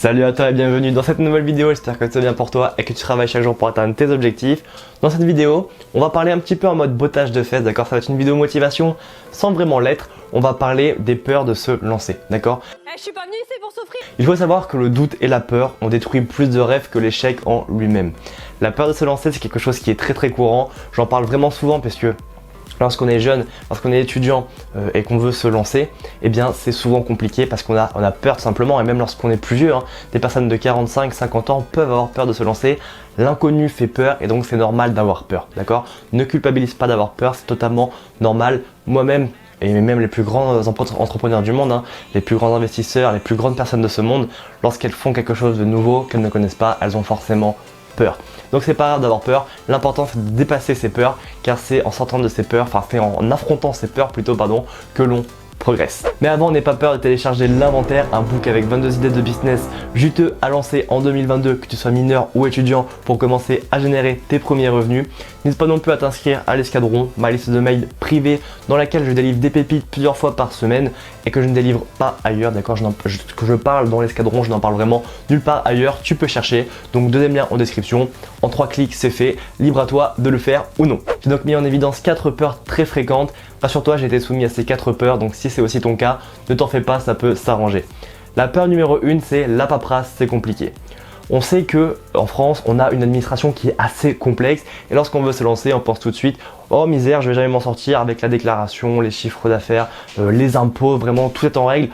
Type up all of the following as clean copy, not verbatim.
Salut à toi et bienvenue dans cette nouvelle vidéo, j'espère que tout va bien pour toi et que tu travailles chaque jour pour atteindre tes objectifs. Dans cette vidéo, on va parler un petit peu en mode bottage de fesses, d'accord? Ça va être une vidéo motivation sans vraiment l'être. On va parler des peurs de se lancer, d'accord? Je suis pas venue ici pour souffrir. Il faut savoir que le doute et la peur ont détruit plus de rêves que l'échec en lui-même. La peur de se lancer, c'est quelque chose qui est très courant. J'en parle vraiment souvent parce que lorsqu'on est jeune, lorsqu'on est étudiant et qu'on veut se lancer, eh bien c'est souvent compliqué parce qu'on a peur tout simplement, et même lorsqu'on est plus vieux, des personnes de 45, 50 ans peuvent avoir peur de se lancer. L'inconnu fait peur et donc c'est normal d'avoir peur, d'accord? Ne culpabilise pas d'avoir peur, c'est totalement normal. Moi-même, et même les plus grands entrepreneurs du monde, les plus grands investisseurs, les plus grandes personnes de ce monde, lorsqu'elles font quelque chose de nouveau qu'elles ne connaissent pas, elles ont forcément peur. Donc c'est pas grave d'avoir peur, l'important c'est de dépasser ses peurs, car c'est en sortant de ces peurs, c'est en affrontant ces peurs plutôt, que l'on progresse. Mais avant, n'aie pas peur de télécharger l'inventaire, un book avec 22 idées de business juteux à lancer en 2022, que tu sois mineur ou étudiant, pour commencer à générer tes premiers revenus. N'hésite pas non plus à t'inscrire à l'escadron, ma liste de mails privée dans laquelle je délivre des pépites plusieurs fois par semaine et que je ne délivre pas ailleurs, d'accord? Que je parle dans l'escadron, je n'en parle vraiment nulle part ailleurs, tu peux chercher. Donc deuxième lien en description, en 3 clics c'est fait, libre à toi de le faire ou non. J'ai donc mis en évidence 4 peurs très fréquentes. Rassure-toi, j'ai été soumis à ces 4 peurs, donc si c'est aussi ton cas, ne t'en fais pas, ça peut s'arranger. La peur numéro 1, c'est la paperasse, c'est compliqué. On sait que en France, on a une administration qui est assez complexe et lorsqu'on veut se lancer, on pense tout de suite « Oh misère, je vais jamais m'en sortir avec la déclaration, les chiffres d'affaires, les impôts, vraiment tout est en règle ».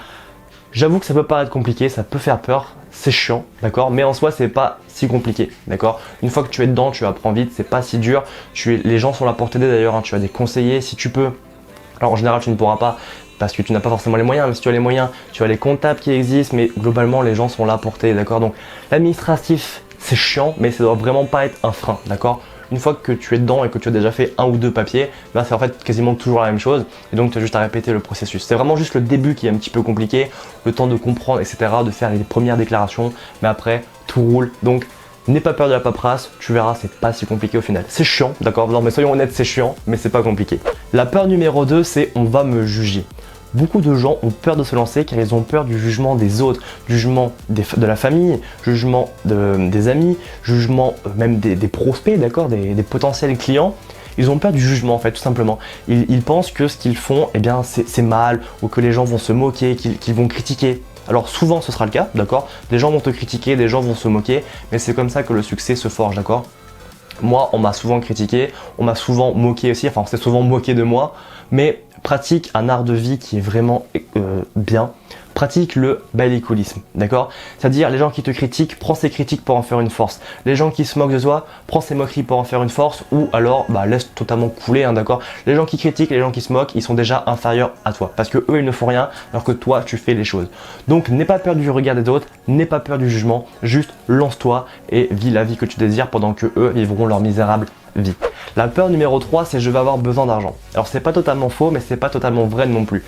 J'avoue que ça peut paraître compliqué, ça peut faire peur, c'est chiant, d'accord? Mais en soi, c'est pas si compliqué, d'accord? Une fois que tu es dedans, tu apprends vite, c'est pas si dur. Les gens sont là pour t'aider d'ailleurs, tu as des conseillers si tu peux. Alors en général, tu ne pourras pas parce que tu n'as pas forcément les moyens, mais si tu as les moyens, tu as les comptables qui existent, mais globalement, les gens sont là pour t'aider, d'accord? Donc l'administratif, c'est chiant, mais ça doit vraiment pas être un frein, d'accord? Une fois que tu es dedans et que tu as déjà fait 1 ou 2 papiers, c'est en fait quasiment toujours la même chose et donc tu as juste à répéter le processus. C'est vraiment juste le début qui est un petit peu compliqué, le temps de comprendre, etc., de faire les premières déclarations, mais après, tout roule. Donc n'aie pas peur de la paperasse, tu verras, c'est pas si compliqué au final. C'est chiant, d'accord? Non mais soyons honnêtes, c'est chiant, mais c'est pas compliqué. La peur numéro 2, c'est on va me juger. Beaucoup de gens ont peur de se lancer car ils ont peur du jugement des autres, jugement de la famille, jugement des amis, jugement même des prospects, d'accord, des potentiels clients. Ils ont peur du jugement en fait, tout simplement. Ils pensent que ce qu'ils font, eh bien, c'est mal, ou que les gens vont se moquer, qu'ils vont critiquer. Alors souvent ce sera le cas, d'accord? Des gens vont te critiquer, des gens vont se moquer, mais c'est comme ça que le succès se forge, d'accord? Moi, on m'a souvent critiqué, on m'a souvent moqué aussi, on s'est souvent moqué de moi, mais pratique un art de vie qui est vraiment bien. Pratique le ballycoolisme, d'accord? C'est-à-dire les gens qui te critiquent, prends ces critiques pour en faire une force. Les gens qui se moquent de toi, prends ces moqueries pour en faire une force, ou alors laisse totalement couler, d'accord? Les gens qui critiquent, les gens qui se moquent, ils sont déjà inférieurs à toi, parce que eux ils ne font rien, alors que toi tu fais les choses. Donc n'aie pas peur du regard des autres, n'aie pas peur du jugement, juste lance-toi et vis la vie que tu désires pendant que eux vivront leur misérable vie. La peur numéro 3, c'est je vais avoir besoin d'argent. Alors c'est pas totalement faux, mais c'est pas totalement vrai non plus.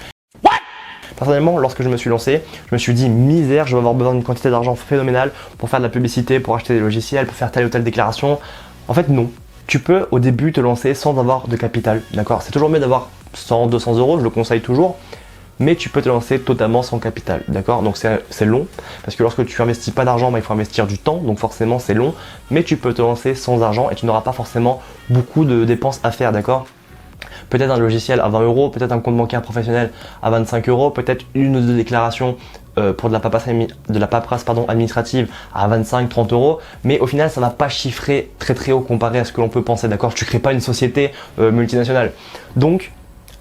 Personnellement, lorsque je me suis lancé, je me suis dit misère, je vais avoir besoin d'une quantité d'argent phénoménale pour faire de la publicité, pour acheter des logiciels, pour faire telle ou telle déclaration. En fait non, tu peux au début te lancer sans avoir de capital, d'accord? C'est toujours mieux d'avoir 100, 200 euros, je le conseille toujours, mais tu peux te lancer totalement sans capital, d'accord? Donc c'est long, parce que lorsque tu investis pas d'argent, il faut investir du temps, donc forcément c'est long, mais tu peux te lancer sans argent et tu n'auras pas forcément beaucoup de dépenses à faire, d'accord? Peut-être un logiciel à 20 euros, peut-être un compte bancaire professionnel à 25 euros, peut-être une ou 2 déclarations pour de la paperasse administrative à 25-30 euros, mais au final ça ne va pas chiffrer très haut comparé à ce que l'on peut penser, d'accord? Tu ne crées pas une société multinationale. Donc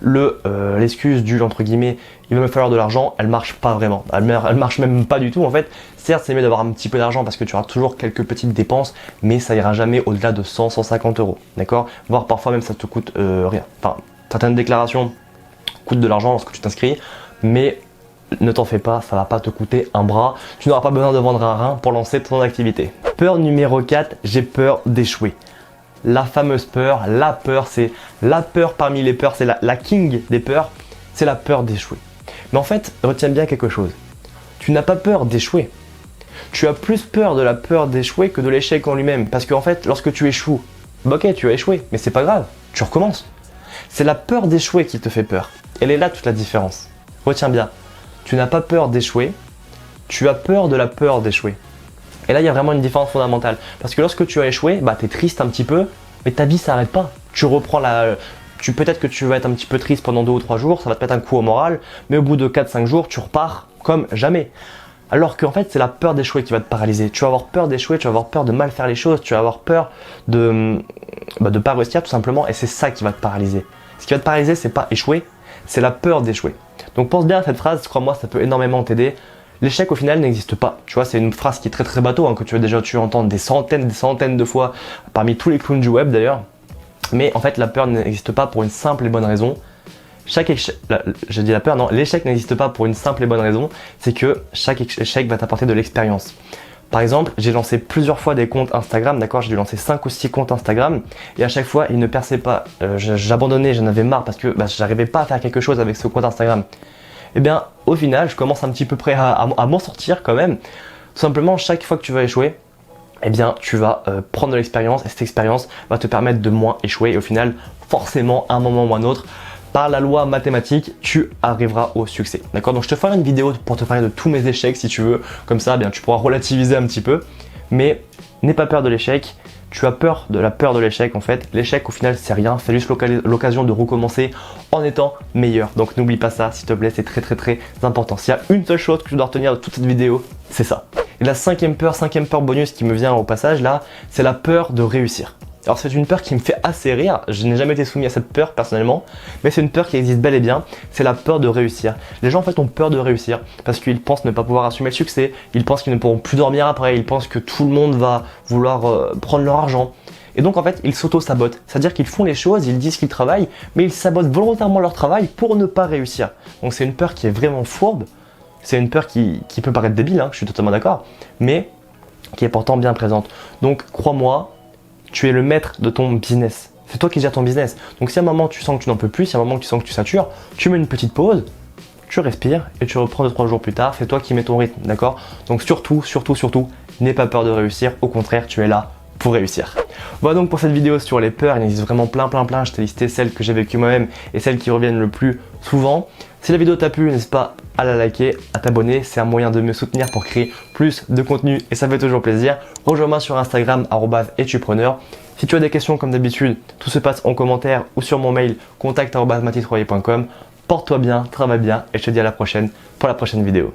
l'excuse du entre guillemets il va me falloir de l'argent, elle marche pas vraiment, elle marche même pas du tout en fait. Certes c'est mieux d'avoir un petit peu d'argent parce que tu auras toujours quelques petites dépenses, mais ça ira jamais au-delà de 100-150 euros, d'accord? Voire parfois même ça te coûte rien. Enfin, certaines déclarations coûtent de l'argent lorsque tu t'inscris, mais ne t'en fais pas, ça va pas te coûter un bras, tu n'auras pas besoin de vendre un rein pour lancer ton activité. Peur numéro 4, j'ai peur d'échouer. La fameuse peur, c'est la peur parmi les peurs, c'est la king des peurs, c'est la peur d'échouer. Mais en fait, retiens bien quelque chose, tu n'as pas peur d'échouer. Tu as plus peur de la peur d'échouer que de l'échec en lui-même. Parce qu'en fait, lorsque tu échoues, ok, tu as échoué, mais c'est pas grave, tu recommences. C'est la peur d'échouer qui te fait peur. Elle est là toute la différence. Retiens bien, tu n'as pas peur d'échouer, tu as peur de la peur d'échouer. Et là, il y a vraiment une différence fondamentale. Parce que lorsque tu as échoué, bah, tu es triste un petit peu, mais ta vie s'arrête pas. Tu reprends peut-être que tu vas être un petit peu triste pendant 2 ou 3 jours, ça va te mettre un coup au moral, mais au bout de 4-5 jours, tu repars comme jamais. Alors qu'en fait, c'est la peur d'échouer qui va te paralyser. Tu vas avoir peur d'échouer, tu vas avoir peur de mal faire les choses, tu vas avoir peur de pas réussir tout simplement, et c'est ça qui va te paralyser. Ce qui va te paralyser, c'est pas échouer, c'est la peur d'échouer. Donc pense bien à cette phrase, crois-moi, ça peut énormément t'aider. L'échec au final n'existe pas. Tu vois, c'est une phrase qui est très très bateau, hein, que tu as déjà dû entendre des centaines de fois parmi tous les clowns du web d'ailleurs. Mais en fait, la peur n'existe pas pour une simple et bonne raison. L'échec n'existe pas pour une simple et bonne raison, c'est que chaque échec va t'apporter de l'expérience. Par exemple, j'ai lancé plusieurs fois des comptes Instagram, d'accord, j'ai dû lancer 5 ou 6 comptes Instagram et à chaque fois, ils ne perçaient pas. J'abandonnais, j'en avais marre parce que j'arrivais pas à faire quelque chose avec ce compte Instagram. Et bien, au final, je commence un petit peu près à m'en sortir quand même. Tout simplement, chaque fois que tu vas échouer, eh bien, tu vas prendre de l'expérience et cette expérience va te permettre de moins échouer. Et au final, forcément, à un moment ou à un autre, par la loi mathématique, tu arriveras au succès. D'accord? Donc, je te ferai une vidéo pour te parler de tous mes échecs si tu veux. Comme ça, eh bien, tu pourras relativiser un petit peu. Mais n'aie pas peur de l'échec. Tu as peur de la peur de l'échec en fait. L'échec au final c'est rien, c'est juste l'occasion de recommencer en étant meilleur. Donc n'oublie pas ça s'il te plaît, c'est très très très important. S'il y a une seule chose que tu dois retenir de toute cette vidéo, c'est ça. Et la cinquième peur bonus qui me vient au passage là, c'est la peur de réussir. Alors c'est une peur qui me fait assez rire, je n'ai jamais été soumis à cette peur personnellement, mais c'est une peur qui existe bel et bien, c'est la peur de réussir. Les gens en fait ont peur de réussir parce qu'ils pensent ne pas pouvoir assumer le succès, ils pensent qu'ils ne pourront plus dormir après, ils pensent que tout le monde va vouloir prendre leur argent. Et donc en fait ils s'auto-sabotent, c'est-à-dire qu'ils font les choses, ils disent qu'ils travaillent, mais ils sabotent volontairement leur travail pour ne pas réussir. Donc c'est une peur qui est vraiment fourbe, c'est une peur qui peut paraître débile, hein, je suis totalement d'accord, mais qui est pourtant bien présente. Donc crois-moi, tu es le maître de ton business. C'est toi qui gères ton business. Donc si à un moment tu sens que tu n'en peux plus, si à un moment tu sens que tu satures, tu mets une petite pause, tu respires et tu reprends 2-3 jours plus tard. C'est toi qui mets ton rythme, d'accord? Donc surtout, n'aie pas peur de réussir. Au contraire, tu es là pour réussir. Voilà donc pour cette vidéo sur les peurs. Il existe vraiment plein. Je t'ai listé celles que j'ai vécues moi-même et celles qui reviennent le plus souvent. Si la vidéo t'a plu, n'hésite pas à la liker, à t'abonner. C'est un moyen de me soutenir pour créer plus de contenu et ça fait toujours plaisir. Rejoins-moi sur Instagram @etupreneur. Si tu as des questions comme d'habitude, tout se passe en commentaire ou sur mon mail contact@mathitroyer.com. Porte-toi bien, travaille bien et je te dis à la prochaine pour la prochaine vidéo.